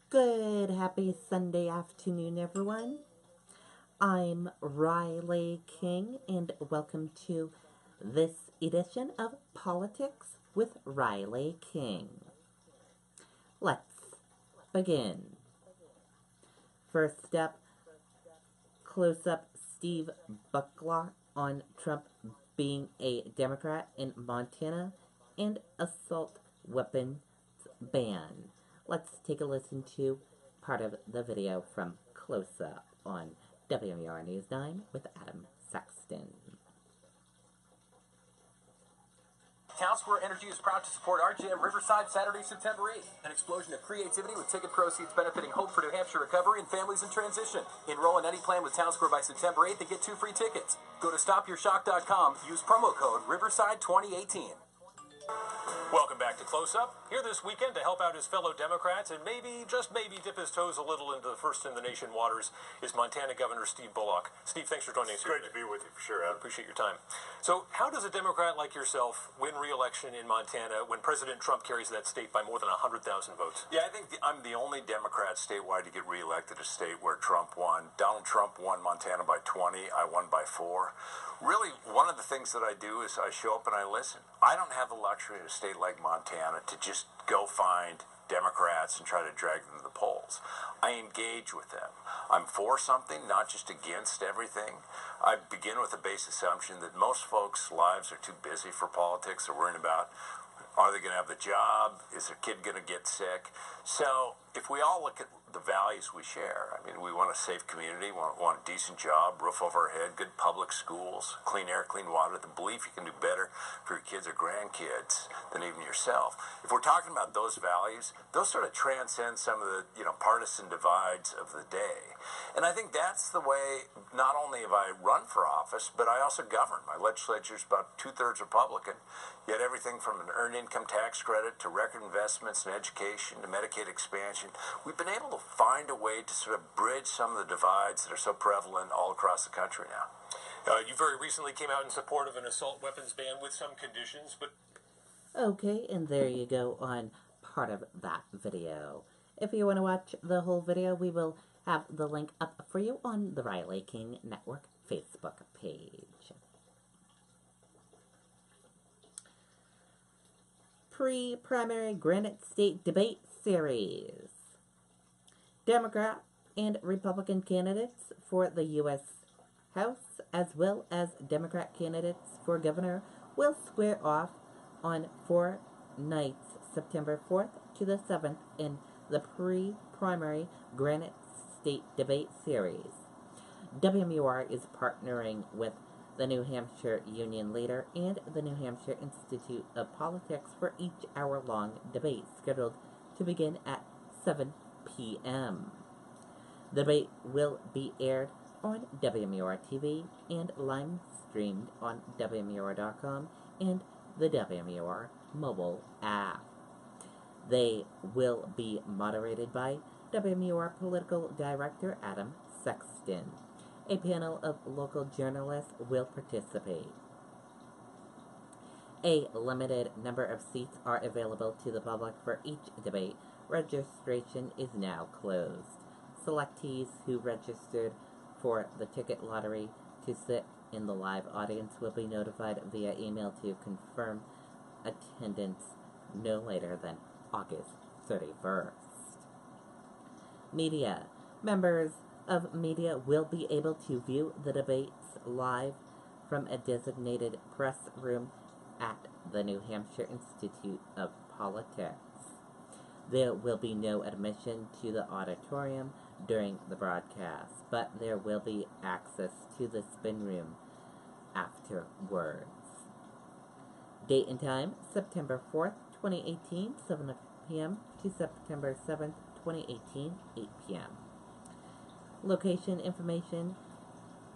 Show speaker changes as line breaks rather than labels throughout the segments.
Good, happy Sunday afternoon, everyone. I'm Riley King, and welcome to this edition of Politics with Riley King. Let's begin. First up, close-up Steve Bullock on Trump being a Democrat in Montana and assault weapons ban. Let's take a listen to part of the video from Close Up on WMUR News 9 with Adam Sexton.
Town Square Energy is proud to support our jam Riverside Saturday, September 8th. An explosion of creativity with ticket proceeds benefiting Hope for New Hampshire recovery and families in transition. Enroll in any plan with Town Square by September 8th and get 2 free tickets. Go to stopyourshock.com. Use promo code Riverside2018. Welcome back to Close Up. Here this weekend to help out his fellow Democrats and maybe, just maybe, dip his toes a little into the first-in-the-nation waters is Montana Governor Steve Bullock. Steve, thanks for joining us.
Great to be with you, for sure, Adam.
I appreciate your time. So how does a Democrat like yourself win re-election in Montana when President Trump carries that state by more than 100,000 votes?
Yeah, I think I'm the only Democrat statewide to get reelected, a state where Trump won. Donald Trump won Montana by 20. I won by 4. Really, one of the things that I do is I show up and I listen. I don't have the luxury in a state like Montana to just go find Democrats and try to drag them to the polls. I engage with them. I'm for something, not just against everything. I begin with a base assumption that most folks' lives are too busy for politics. They're worrying about, are they going to have the job? Is their kid going to get sick? So if we all look at the values we share, I mean, we want a safe community, want a decent job, roof over our head, good public schools, clean air, clean water, the belief you can do better for your kids or grandkids than even yourself. If we're talking about those values, those sort of transcend some of the, partisan divides of the day. And I think that's the way, not only have I run for office, but I also govern. My legislature is about 2/3 Republican, yet everything from an earned income tax credit to record investments in education to Medicaid expansion, we've been able to find a way to sort of bridge some of the divides that are so prevalent all across the country now.
You very recently came out in support of an assault weapons ban with some conditions, but...
Okay, and there you go on part of that video. If you want to watch the whole video, we will have the link up for you on the Riley King Network Facebook page. Pre-primary Granite State debate series. Democrat and Republican candidates for the U.S. House, as well as Democrat candidates for governor, will square off on 4 nights, September 4th to the 7th, in the pre-primary Granite State debate series. WMUR is partnering with the New Hampshire Union Leader and the New Hampshire Institute of Politics for each hour-long debate scheduled to begin at 7 p.m. The debate will be aired on WMUR TV and live streamed on WMUR.com and the WMUR mobile app. They will be moderated by WMUR Political Director Adam Sexton. A panel of local journalists will participate. A limited number of seats are available to the public for each debate. Registration is now closed. Selectees who registered for the ticket lottery to sit in the live audience will be notified via email to confirm attendance no later than August 31st. Media. Members of media will be able to view the debates live from a designated press room at the New Hampshire Institute of Politics. There will be no admission to the auditorium during the broadcast, but there will be access to the spin room afterwards. Date and time, September 4th, 2018, 7 p.m. to September 7th, 2018, 8 p.m. Location information,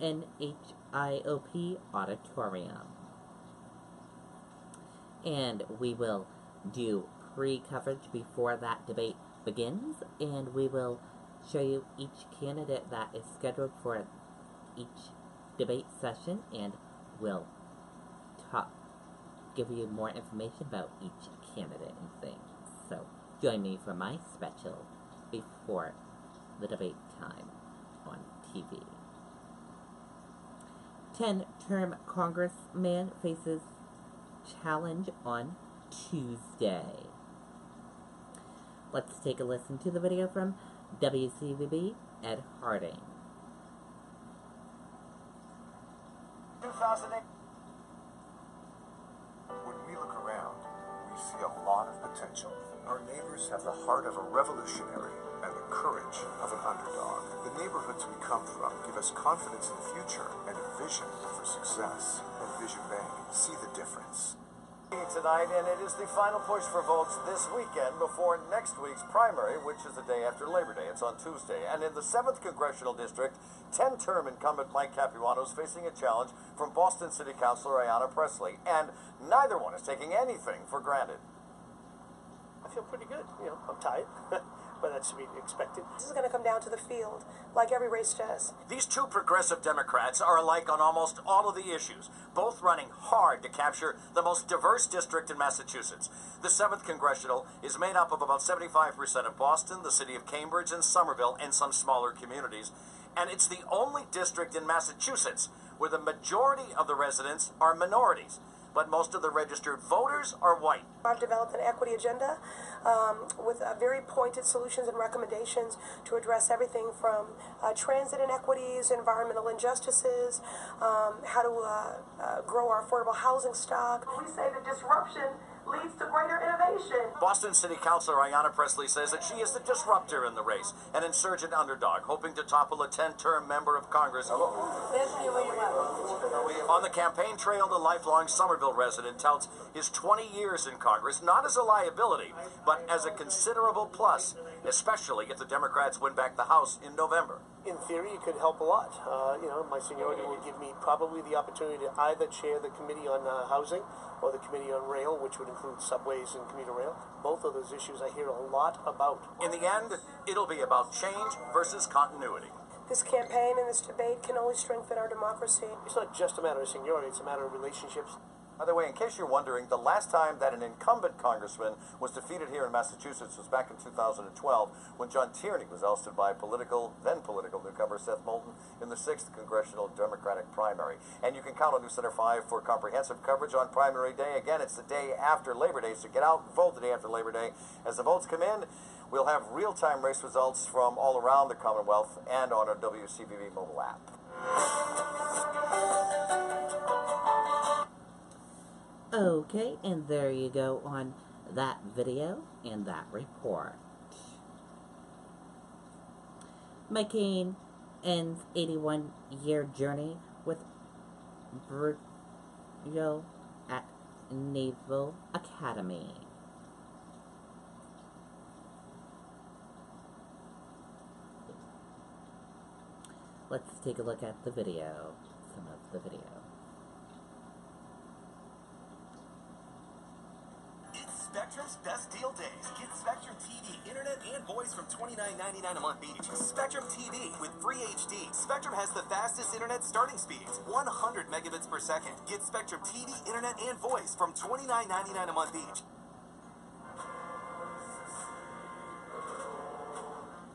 NHIOP Auditorium. And we will do pre-coverage before that debate begins, and we will show you each candidate that is scheduled for each debate session, and we'll give you more information about each candidate and things. So join me for my special before the debate time on TV. 10-term congressman faces challenge on Tuesday. Let's take a listen to the video from WCVB Ed Harding.
2008. When we look around, we see a lot of potential. Our neighbors have the heart of a revolutionary and the courage of an underdog. The neighborhoods we come from give us confidence in the future and a vision for success. And Vision Bank, see the difference.
Tonight, and it is the final push for votes this weekend before next week's primary, which is the day after Labor Day. It's on Tuesday. And in the 7th Congressional District, 10-term incumbent Mike Capuano is facing a challenge from Boston City Councilor Ariana Presley, and neither one is taking anything for granted.
I feel pretty good. I'm tired, but that's to be expected.
This is going to come down to the field, like every race does.
These two progressive Democrats are alike on almost all of the issues, both running hard to capture the most diverse district in Massachusetts. The 7th Congressional is made up of about 75% of Boston, the city of Cambridge, and Somerville, and some smaller communities. And it's the only district in Massachusetts where the majority of the residents are minorities, but most of the registered voters are white.
I've developed an equity agenda with very pointed solutions and recommendations to address everything from transit inequities, environmental injustices, how to grow our affordable housing stock. We say that disruption leads to greater innovation.
Boston City Councilor Ariana Presley says that she is the disruptor in the race, an insurgent underdog, hoping to topple a 10-term member of Congress. On the campaign trail, the lifelong Somerville resident touts his 20 years in Congress not as a liability, but as a considerable plus, especially if the Democrats win back the House in November.
In theory, it could help a lot. My seniority will give me probably the opportunity to either chair the Committee on Housing or the Committee on Rail, which would include subways and commuter rail. Both of those issues I hear a lot about.
In the end, it'll be about change versus continuity.
This campaign and this debate can only strengthen our democracy.
It's not just a matter of seniority, it's a matter of relationships.
By the way, in case you're wondering, the last time that an incumbent congressman was defeated here in Massachusetts was back in 2012 when John Tierney was ousted by then political newcomer Seth Moulton in the 6th Congressional Democratic primary. And you can count on News Center 5 for comprehensive coverage on primary day. Again, it's the day after Labor Day, so get out and vote the day after Labor Day. As the votes come in, we'll have real-time race results from all around the Commonwealth and on our WCVB mobile app.
Okay, and there you go on that video and that report. McCain ends 81-year journey with burial at Naval Academy. Let's take a look at the video, some of the video.
Spectrum's best deal days. Get Spectrum TV, internet and voice from $29.99 a month each. Spectrum TV with free HD. Spectrum has the fastest internet starting speeds, 100 megabits per second. Get Spectrum TV, internet and voice from $29.99 a month each.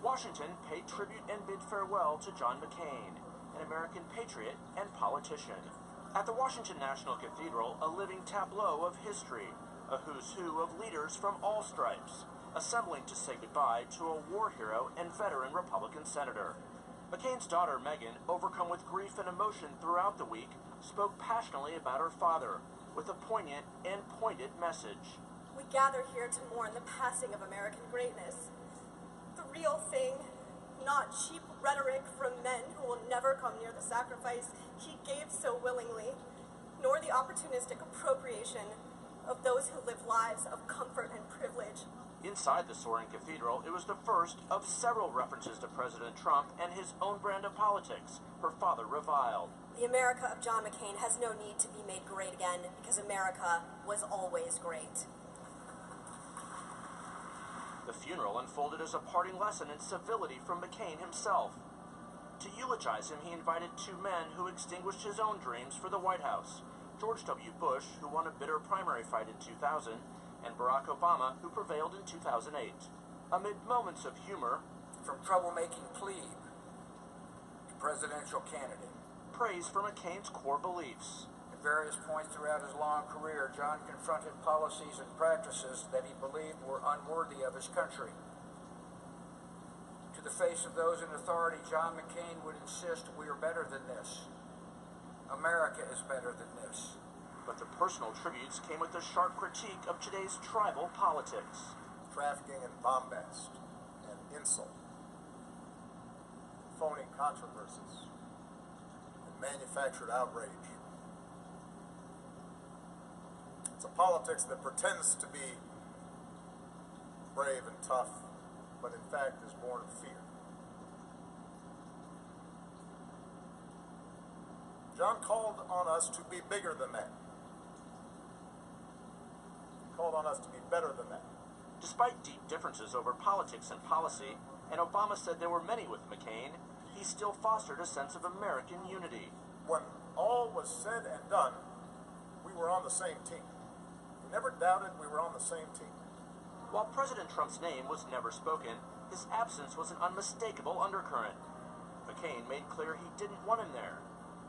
Washington paid tribute and bid farewell to John McCain, an American patriot and politician. At the Washington National Cathedral, a living tableau of history. A who's who of leaders from all stripes, assembling to say goodbye to a war hero and veteran Republican senator. McCain's daughter, Megan, overcome with grief and emotion throughout the week, spoke passionately about her father, with a poignant and pointed message.
We gather here to mourn the passing of American greatness. The real thing, not cheap rhetoric from men who will never come near the sacrifice he gave so willingly, nor the opportunistic appropriation of those who live lives of comfort and privilege.
Inside the soaring cathedral, it was the first of several references to President Trump and his own brand of politics, her father reviled.
The America of John McCain has no need to be made great again, because America was always great.
The funeral unfolded as a parting lesson in civility from McCain himself. To eulogize him, he invited two men who extinguished his own dreams for the White House. George W. Bush, who won a bitter primary fight in 2000, and Barack Obama, who prevailed in 2008. Amid moments of humor,
from troublemaking plebe to presidential candidate.
Praise for McCain's core beliefs.
At various points throughout his long career, John confronted policies and practices that he believed were unworthy of his country. To the face of those in authority, John McCain would insist, "We are better than this. America is better than this."
But the personal tributes came with a sharp critique of today's tribal politics.
Trafficking in bombast and insult, phony controversies, and manufactured outrage. It's a politics that pretends to be brave and tough, but in fact is born of fear. John called on us to be bigger than that. He called on us to be better than that.
Despite deep differences over politics and policy, and Obama said there were many with McCain, he still fostered a sense of American unity.
When all was said and done, we were on the same team. We never doubted we were on the same team.
While President Trump's name was never spoken, his absence was an unmistakable undercurrent. McCain made clear he didn't want him there.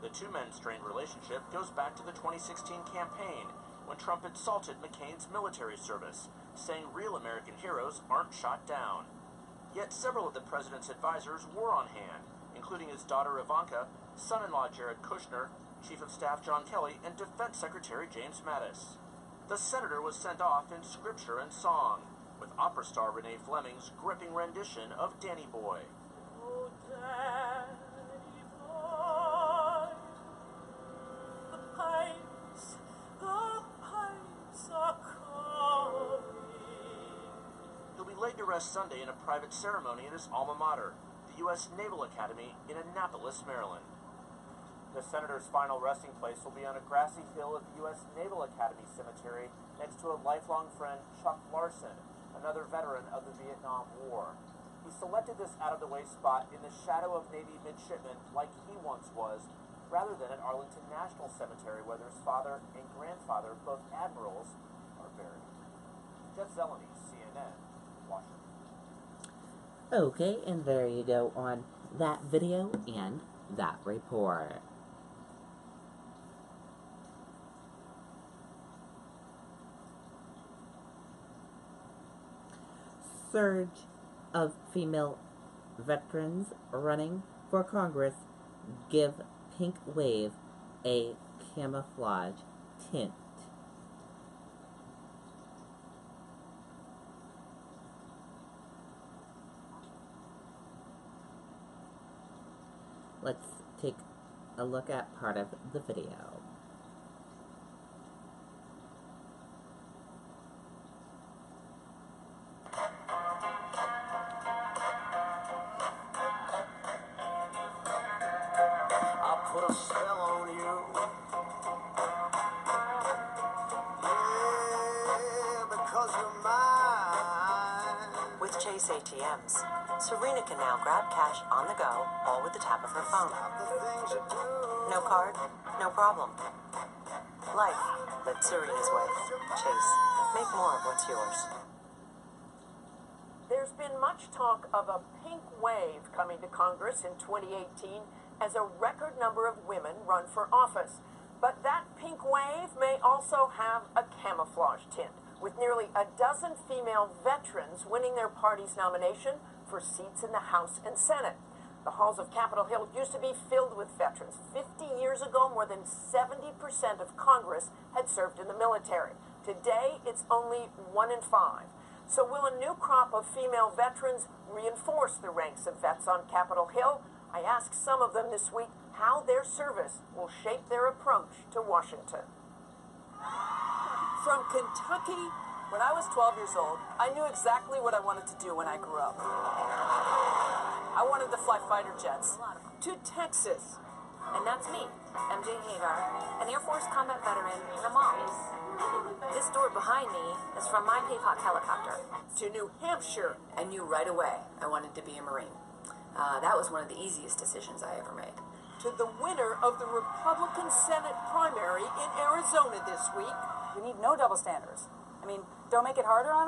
The two men's strained relationship goes back to the 2016 campaign, when Trump insulted McCain's military service, saying real American heroes aren't shot down. Yet several of the president's advisors were on hand, including his daughter Ivanka, son-in-law Jared Kushner, Chief of Staff John Kelly, and Defense Secretary James Mattis. The senator was sent off in scripture and song, with opera star Renee Fleming's gripping rendition of Danny Boy.
Oh, Danny Boy, the pipes are calling.
He'll be laid to rest Sunday in a private ceremony at his alma mater, the U.S. Naval Academy in Annapolis, Maryland. The senator's final resting place will be on a grassy hill at the U.S. Naval Academy Cemetery next to a lifelong friend, Chuck Larson, another veteran of the Vietnam War. He selected this out-of-the-way spot in the shadow of Navy midshipmen like he once was, rather than at Arlington National Cemetery, where his father and grandfather, both admirals, are buried. Jeff Zeleny, CNN, Washington.
Okay, and there you go on that video and that report. Surge of female veterans running for Congress give pink wave a camouflage tint. Let's take a look at part of the video.
Put a spell on you. Yeah, because you're mine.
With Chase ATMs, Serena can now grab cash on the go, all with the tap of her phone. No card, no problem. Life, but Serena's way. Chase, make more of what's yours.
There's been much talk of a pink wave coming to Congress in 2018 as a record number of women run for office. But that pink wave may also have a camouflage tint, with nearly a dozen female veterans winning their party's nomination for seats in the House and Senate. The halls of Capitol Hill used to be filled with veterans. 50 years ago, more than 70% of Congress had served in the military. Today, it's only 1 in 5. So will a new crop of female veterans reinforce the ranks of vets on Capitol Hill? I asked some of them this week how their service will shape their approach to Washington.
From Kentucky, when I was 12 years old, I knew exactly what I wanted to do when I grew up. I wanted to fly fighter jets.
To Texas.
And that's me, MJ Hagar, an Air Force combat veteran and a mom. This door behind me is from my Payhawk helicopter.
To New Hampshire.
I knew right away I wanted to be a Marine. That was one of the easiest decisions I ever made.
To the winner of the Republican Senate primary in Arizona this week.
We need no double standards. I mean, don't make it harder on us.